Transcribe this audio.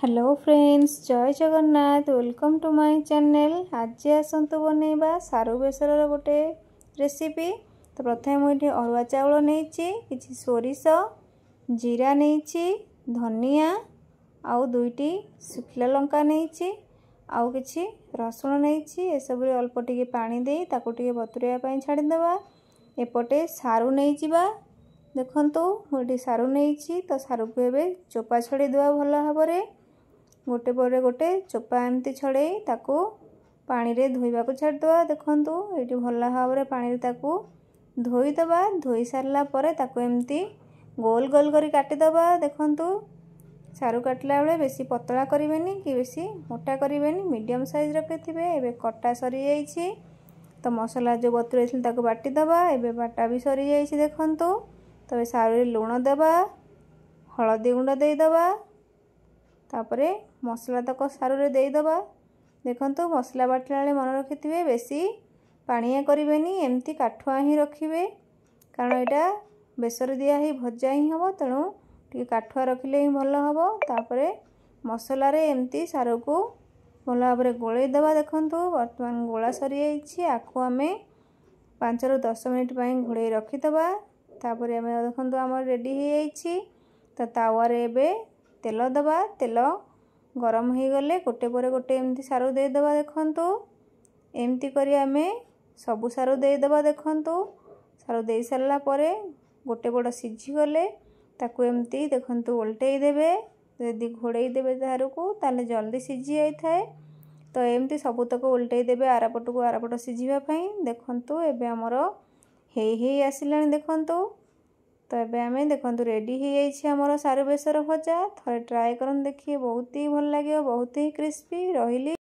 Hello friends, जय Jagannath. Welcome to my channel. आज आसतु बनैबा सारू बेसर गोटे रेसिपी। तो प्रथम मुझे अरुआ चाउल नहीं कि सोरिष जीरा नहीं धनिया आउ दुईटी शुखला लंका नहीं आउ कि रसुण नहीं एसबू अल्प टिके पानी दे ताकू टिके बतुरेवा छाड़ीदेवा। एपटे सारू नहीं जा देखु मुझे सारू नहीं तो सारू को एवं चोपा छड़ेदेवा भल भाव गोटे पर गोटे चोपा एमती छड़े ताकू पानी रे धोइबा को छाड़देवा। देखंतु ये भल भाव में पानी ताकू धोईदेवा। धोई सारा पर ताकू एमती गोल गोल करी काटिदेवा। देखंतु सारू काटला बेले बेसी पतला करेंगे कि बेसी मोटा करेंगे, मीडियम साइज रखिथे। एबे कटा सरी जाइए तो मसला जो बतुरे ताकू बाटिदेवा। एबे बाटा भी सरी जाइए देखंतु। तो सारू लुण देवा, हलदी गुंड देदेवा, तापरे मसला तक सारू रे देदेवा। देखंतु मसला बाटला बेले मन रखिथे बेसी पानिया करेंगे, एमती काठुआ ही रखिए कारण यहाँ बेसर दिया ही भजा ही हम, तेणु टी काठुआ रखिले ही भल हम। तापरे मसला रे एमती सारू को भल भाव में गोलैदेवा। देखंतु वर्तमान गोला सरी जाइए। आखु आम 5 ରୁ 10 मिनिट घोड़े रखिदेवा। तापर आम देखो आम रेडी हो जाइए। तो तावारे एबे तेल दबा। तेल गरम हो गले गोटे पर गोटे एमती सारू देदेवा। देखंतु एमती करी आम सबू सारू देदेवा। देखंतु सारू दे सारा पर गोटे पट सीझी गले ताकू एमती देखंतु ओल्टई देबे। यदि घोड़े देबे तारू को ताले जल्दी सीझी जाए। तो एमती सबूतक ओल्टई देबे आरपट को आरपट सीझापी। देखंतु एबे हमर हे आसिलानी देखंतु। तो एबे आमे देखंतु रेडी हो जाइए हमर सारू बेसर भजा। थरे ट्राए करन देखिए, बहुत ही भल लगे, बहुत ही क्रिस्पी रही।